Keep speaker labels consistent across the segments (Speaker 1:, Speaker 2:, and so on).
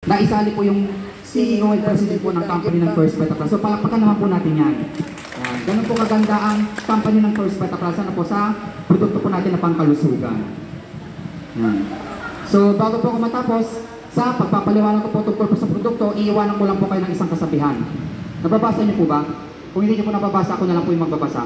Speaker 1: naisali po yung CEO and President po ng company ng First Vita Plus. So palakpakan naman po natin yan. Ganun po kaganda ang company ng First Vita Plus na po sa produkto po natin na pangkalusugan. So bago po ako matapos, sa pagpapaliwanag ko po tungkol po sa produkto, iiwanan ko lang po kayo ng isang kasabihan. Nababasa niyo po ba? Kung hindi niyo po nababasa, ako na lang po yung magbabasa.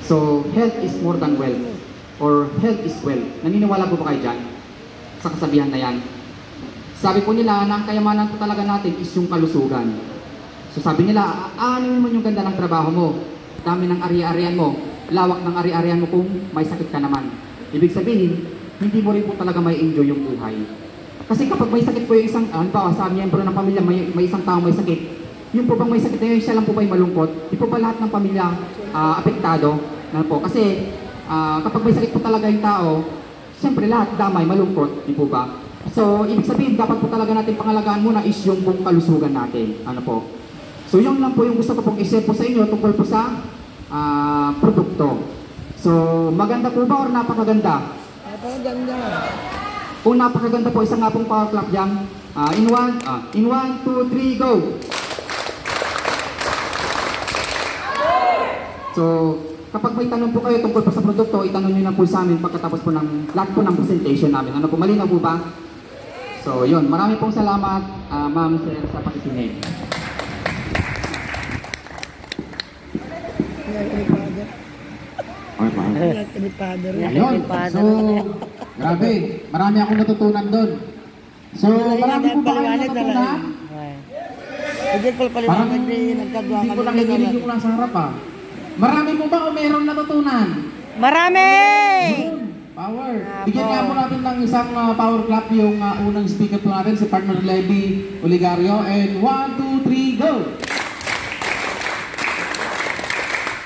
Speaker 1: So, health is more than wealth. Or health is wealth. Naniniwala po ba kayo dyan? Sa kasabihan na yan. Sabi po nila na ang kayamanan po talaga natin is yung kalusugan. So sabi nila, aanin mo yung ganda ng trabaho mo, dami ng ari-arian mo, lawak ng ari-arian mo kung may sakit ka naman. Ibig sabihin, hindi mo rin po talaga may enjoy yung buhay. Kasi kapag may sakit po yung isang, halimbawa sa miyembro ng pamilya, may isang tao may sakit, yung po bang may sakit na yun, siya lang po ba yung malungkot? Di po ba lahat ng pamilya apektado? Na po? Kasi kapag may sakit po talaga yung tao, siyempre lahat damay, malungkot, di po ba? So, ibig sabihin, dapat po talaga natin pangalagaan muna is yung pong kalusugan natin. Ano po? So, yun lang po yung gusto ko pong i-share po sa inyo tungkol po sa produkto. So, maganda po ba or napakaganda?
Speaker 2: Napakaganda.
Speaker 1: Kung napakaganda po, isang nga pong power clap dyan. In 1, 2, 3, go! So, kapag may tanong po kayo tungkol po sa produkto, itanong nyo na po sa amin pagkatapos po ng lahat po ng presentation namin. Ano po, malinaw po ba? So, yun. Marami pong salamat, ma'am, sir, sa pakikinig.
Speaker 3: Ayun. So, grabe. Marami akong natutunan doon. So, marami po ba kayong natutunan?
Speaker 2: Hindi ko paliwanag din.
Speaker 3: Hindi ko lang nagilig yung nasa harap Marami po ba o meron natutunan?
Speaker 4: Marami!
Speaker 3: Power. Bigyan nga po natin ng isang power clap yung unang speaker po natin, si Partner Levi Oligario. And 1, 2, 3, go!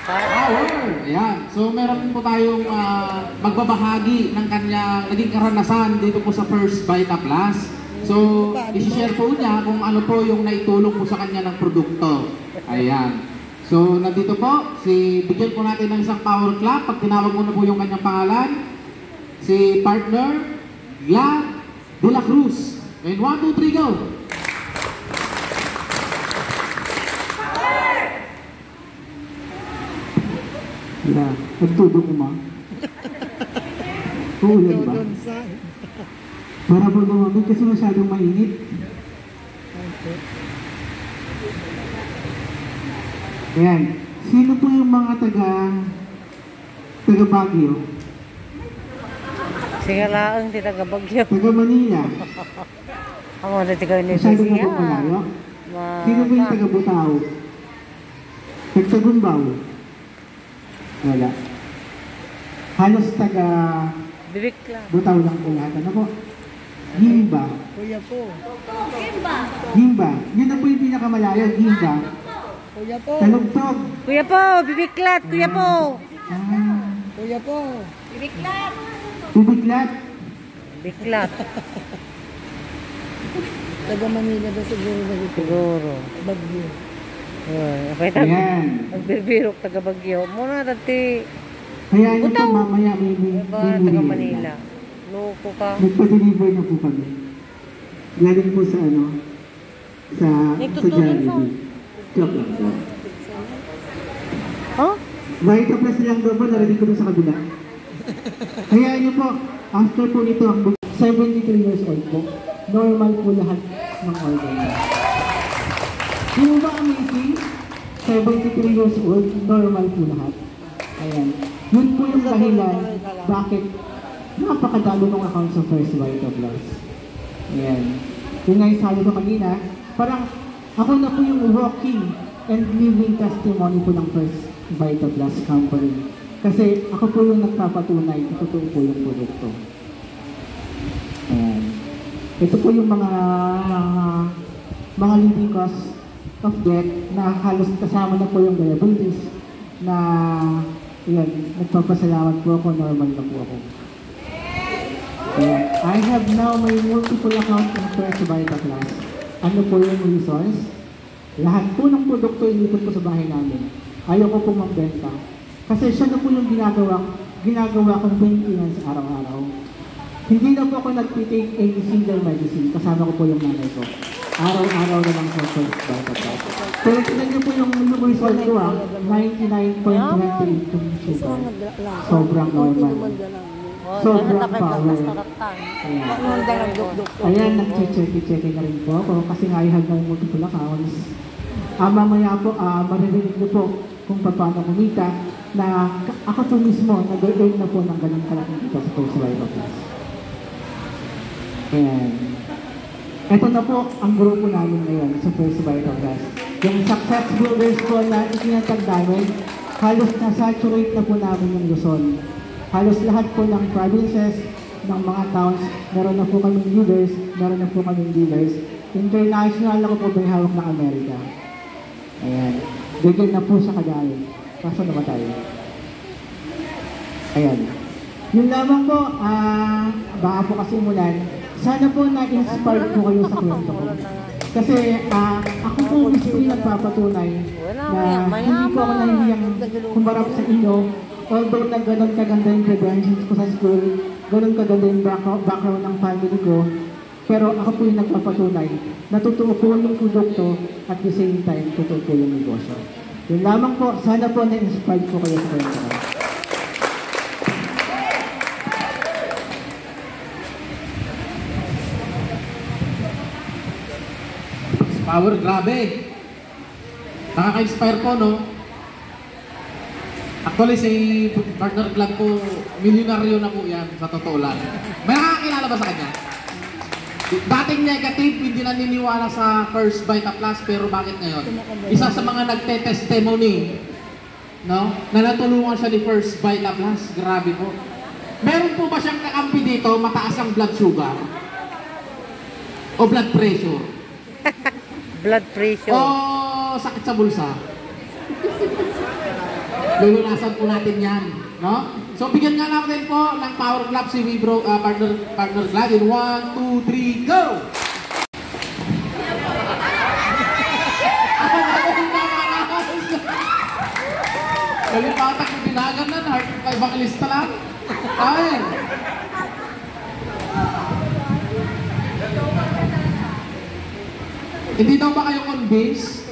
Speaker 3: Power! Ayan. So, meron po tayong magbabahagi ng kanyang naging karanasan dito po sa First Vita Plus. So, isi-share po niya kung ano po yung naitulong po sa kanya ng produkto. Ayan. So, nandito po, bigyan po natin ng isang power clap. Pag tinawag mo na po yung kanyang pangalan, si Partner Glad de la Cruz. And 1, 2, 3, go!
Speaker 1: Yeah, nagtudo ko ma. Uulan ba? Para po lumamig kasi masyadong mainit. Ayan. Sino po yung mga taga Baguio?
Speaker 4: Sige lang, di taga Baguio.
Speaker 1: Taga Manila.
Speaker 4: Ako na taga
Speaker 1: Masyado na po malayo. Sino po yung taga Butao? Taga-Gumbaw? Wala. Halos taga
Speaker 4: Bibikla.
Speaker 1: Butao lang po lahat. Ano po? Gimba.
Speaker 2: Kuya po.
Speaker 1: Gimba. Yun na po yung pinakamalayo. Gimba.
Speaker 2: Kuya po.
Speaker 1: Talugtog.
Speaker 4: Kuya po, bibiklat. Kuya po.
Speaker 2: Kuya po.
Speaker 1: Bibiklat.
Speaker 4: Biklat.
Speaker 2: Taga Manila ba siguro?
Speaker 4: Siguro.
Speaker 2: Bagyo.
Speaker 4: Okay, nagbibirok taga Baguio. Muna dati.
Speaker 1: Hayaan nyo po mamaya may
Speaker 4: taga Manila. Loko ka.
Speaker 1: Nagpa-deliver na po kami. Galing po sa sa Jollibee. Joke lang po.
Speaker 4: Huh?
Speaker 1: Vita Plus lang daw po, narinig ko sa kabila. Hayaan nyo po, after po nito, 73 years old po, normal po lahat ng organ. Di mo ba amazing? 73 years old, normal po lahat. Ayan. Yun po yung dahilan bakit napakadalo ng account sa First Vita Plus. Ayan. Yung nga yung sabi ko kanina, parang ako na po yung walking and living testimony po ng First Vita Plus company. Kasi ako po yung nagpapatunay, ito po yung produkto. Ayan. Ito po yung mga leading cause of death na halos kasama na po yung diabetes na yan, nagpapasalamat po ako, normal na po ako. Ayan. I have now my multiple account in First Vita Plus. Ano po yung reasons? Lahat po ng produkto inipot ko sa bahay namin. Ayaw ko po magbenta. Kasi siya na po yung ginagawa kong maintenance araw-araw.
Speaker 5: Hindi na po ako nagtitake any single medicine. Kasama ko po yung nanay ko. Araw-araw na lang po first vital plus. Pero tignan niyo po yung result ko 99.28 yung sugar. Sobrang normal. Sobrang power. Ayan, nag-check na rin po ako kasi nga I have no multiple accounts. Mamaya po, maririnig niyo po kung paano kumita na ako po mismo nag-earn na po ng ganun kalaking kita sa First Vital Plus. Ayan. Ito na po ang grupo namin ngayon sa First Vital Plus. Yung success builders po na itinatag namin, halos na-saturate na po namin yung Luzon. Halos lahat po ng provinces, ng mga towns, meron na po kaming leaders, meron na po kaming dealers. International ako po may hawak ng Amerika. Ayan. Bigyan na po sa kadahin. Kaso naman tayo. Ayan. Yun lamang po, baka po kasi umulan. Sana po na-inspire po kayo sa kwento ko. Kasi ako po mismo yung nagpapatunay na hindi po ako nahihiyang kumarap sa inyo. Although na ganun kaganda yung credentials ko sa school, ganun kaganda yung background ng family ko, pero ako po yung nagpapatunay na totoo po yung produkto at the same time, totoo po yung negosyo. Yun lamang po, sana po na-inspire po kayo sa kwento ko.
Speaker 3: Power, grabe. Nakaka-inspire po, no? Actually, si partner club ko, milyonaryo na po yan, sa totoo lang. May nakakilala ba sa kanya? Dating negative, hindi naniniwala sa First Vital Plus, pero bakit ngayon? Isa sa mga nagte-testimony, no? Na natulungan siya ni First Vital Plus. Grabe po. Meron po ba siyang kakampi dito, mataas ang blood sugar? O blood pressure?
Speaker 4: Blood pressure.
Speaker 3: O sakit sa bulsa? Lulunasan po natin yan, no? So bigyan nga natin po ng power clap si Wibro, partner clap in 1, 2, 3, go! Kalipatak yung binagan na, evangelista lang. Ay! Hindi daw ba kayo convinced?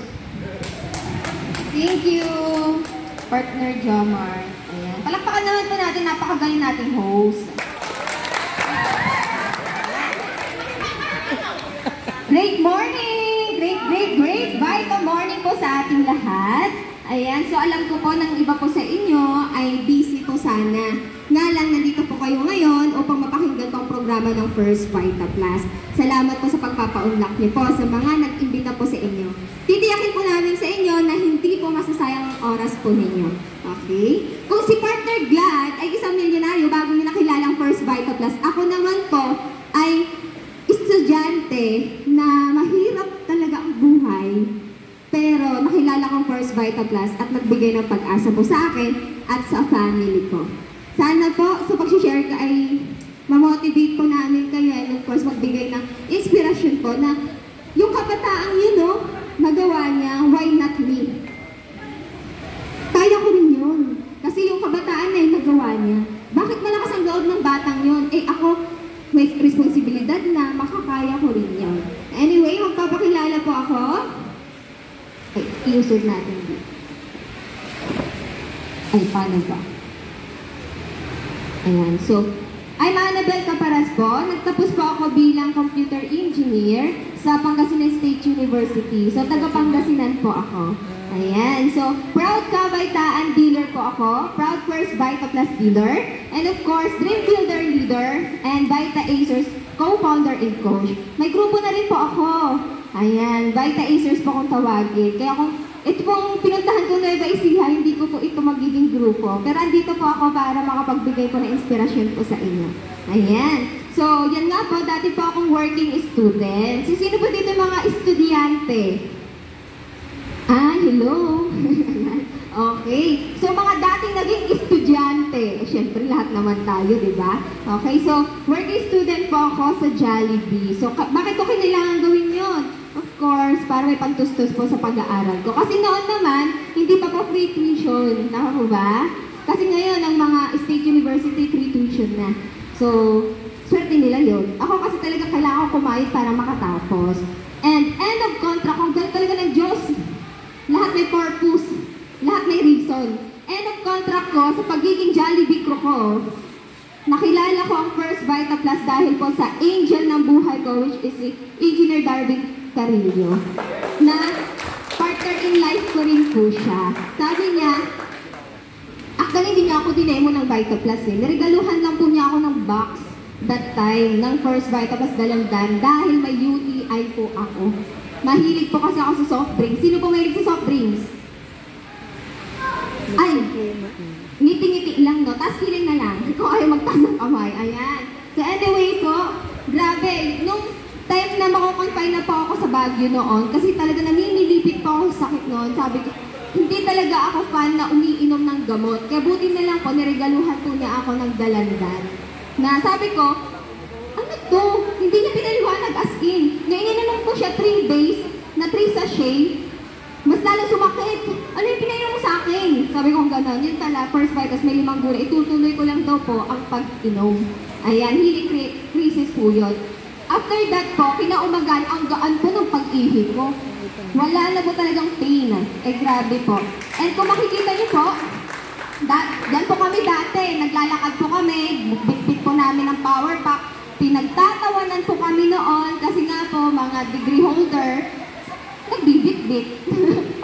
Speaker 6: Thank you, partner Jomar. Ayan. Palakpakan naman po natin, napakagaling nating host. Great morning! Great vital morning po sa ating lahat. Ayan, so alam ko po ng iba po sa inyo ay busy po sana. Nga lang, nandito po kayo ngayon upang mapakinggan tong programa ng First Vital Plus. Salamat po sa pagpapaunlak niyo po sa mga nag-imbita po sa inyo. Titiyakin po namin sa inyo na hindi po masasayang ang oras po ninyo. Okay? Kung si Partner Glad ay isang milyonaryo bago niyo nakilala ang First Vital Plus, ako naman po ay estudyante na mahirap talaga ang buhay. Pero nakilala ko ang First Vital Plus at nagbigay ng pag-asa po sa akin at sa family ko. Sana po sa pag-share ka ay ma-motivate po namin kayo and of course magbigay ng inspirasyon po na yung kabataang yun, no, nagawa niya, why not me? Kaya ko rin yun. Kasi yung kabataan na yun nagawa niya. Bakit malakas ang loob ng batang yun? Eh ako, may responsibilidad na makakaya ko rin yun. Anyway, magpapakilala po ako. Ay, i-usod natin dito. Ay, paano ba? Ayan, so, I'm Annabel Caparas po. Nagtapos po ako bilang computer engineer sa Pangasinan State University. So, taga Pangasinan po ako. Ayan, so, proud kabaitaan dealer po ako. Proud First Vital Plus dealer. And of course, Dream Builder leader and Vita Acers co-founder and coach. May grupo na rin po ako. Ayan, Vita Acers po kung tawagin. Kaya kung ito pong pinuntahan ko Nueva Ecija, hindi ko po ito magiging grupo. Pero andito po ako para makapagbigay po ng inspirasyon po sa inyo. Ayan. So, yan nga po, dati po akong working student. Sino po dito yung mga estudyante? Hello. Okay. So, mga dating naging estudyante. Siyempre, lahat naman tayo, di ba? Okay, so, working student po ako sa Jollibee. So, bakit ko kailangan gawin yun? Of course, para may pagtustos po sa pag-aaral ko. Kasi noon naman, hindi pa po free tuition. Tama po ba? Kasi ngayon, ang mga state university, free tuition na. So, swerte nila yun. Ako kasi talaga kailangan ko kumayod para makatapos. And end of contract, kung galing talaga ng Diyos, lahat may purpose, lahat may reason. End of contract ko sa pagiging Jollibee crew ko, nakilala ko ang First Vita Plus dahil po sa angel ng buhay ko, which is si Engineer Darwin Carillo, na partner in life ko rin po siya. Sabi niya, actually hindi niya ako dinemo ng Vita Plus eh. Niregaluhan lang po niya ako ng box that time ng First Vita Plus Dalandan dahil may UTI po ako. Mahilig po kasi ako sa soft drinks. Sino po mahilig sa soft drinks? Ay, ngiti-ngiti lang, no? Tapos feeling na lang. Kung ayaw magtaas ng kamay. Ayan. So anyway po, grabe. Nung time na mako-confine na po ako sa Baguio noon, kasi talaga naninilipit po ako sa sakit noon, sabi ko, hindi talaga ako fan na umiinom ng gamot. Kaya buti na lang po, niregaluhan po niya ako ng Dalandan. Na sabi ko, ano to? Hindi niya pinaliwanag as in. Na ininom ko siya 3 days, na 3 sachet, mas lalo sumakit. Ano yung pinainom mo sa akin? Sabi ko gano'n, yun pala, First Vitas, may 5 gulay. Itutuloy ko lang daw po ang pag-inom. Ayan, healing crisis po yun. After that po, kinaumagan, ang gaan po ng pag-ihi ko. Wala na po talagang pain. Eh, grabe po. And kung makikita niyo po, dyan po kami dati, naglalakad po kami, bit-bit po namin ng power pack, pinagtatawanan po kami noon, kasi nga po, mga degree holder, nagbibit-bit.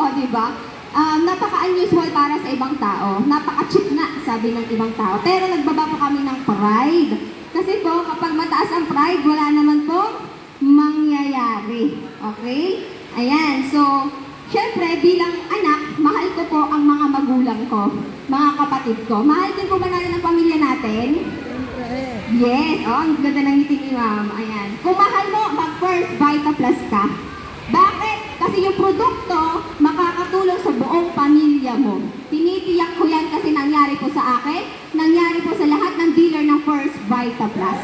Speaker 6: O, diba? Napaka-unusual para sa ibang tao. Napaka-cheap na, sabi ng ibang tao. Pero nagbaba po kami ng pride. Kasi po, kapag mataas ang pride, wala naman po mangyayari. Okay? Ayan, so, syempre, bilang anak, mahal ko po ang mga magulang ko, mga kapatid ko. Mahal din po ba natin ang pamilya natin? Yes, ang ganda ng ngiti ni Ma'am. Ayan. Kung mahal mo, mag-First Vita Plus ka. Bakit? Kasi yung produkto, makakatulong sa buong pamilya mo. Tinitiyak ko yan kasi nangyari po sa akin, nangyari po sa lahat ng dealer ng First Vita Plus.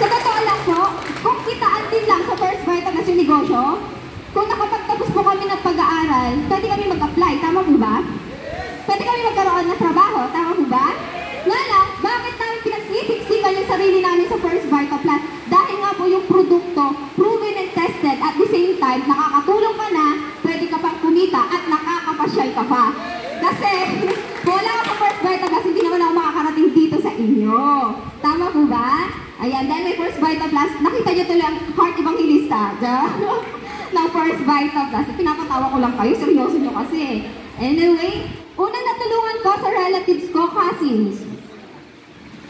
Speaker 6: Sa totoo lang po, kung kitaan din lang sa First Vita Plus yung negosyo, kung nakapagtapos po kami ng pag-aaral, pwede kami mag-apply, tama po ba? Pwede kami magkaroon ng trabaho, tama po ba? Nga lang, bakit namin pinagsisiksikan yung sarili namin sa First Vita Plus? Dahil nga po yung produkto, proven and tested, at the same time, nakakatulong ka na, pwede ka pang kumita, at nakakapasyal ka pa. Kasi, kung wala ka sa First Vita Plus, hindi naman ako makakarating dito sa inyo. Tama po ba? Ayan, dahil may First Vita Plus, nakita niyo tuloy ang heart evangelista ng First Vita Plus. Pinapatawa ko lang kayo, seryoso nyo kasi. Anyway, unang natulungan ko sa relatives ko, cousins.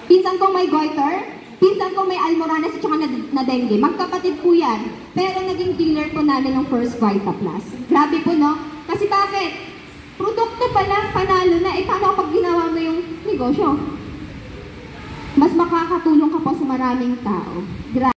Speaker 6: Pinsan kong may goiter, pinsan kong may almoranas at saka na dengue. Magkapatid po yan. Pero naging dealer po namin ng First Vita Plus. Grabe po, no? Kasi bakit? Produkto pa lang, panalo na. Eh, paano kapag ginawa mo yung negosyo? Mas makakatulong ka po sa maraming tao. Grabe.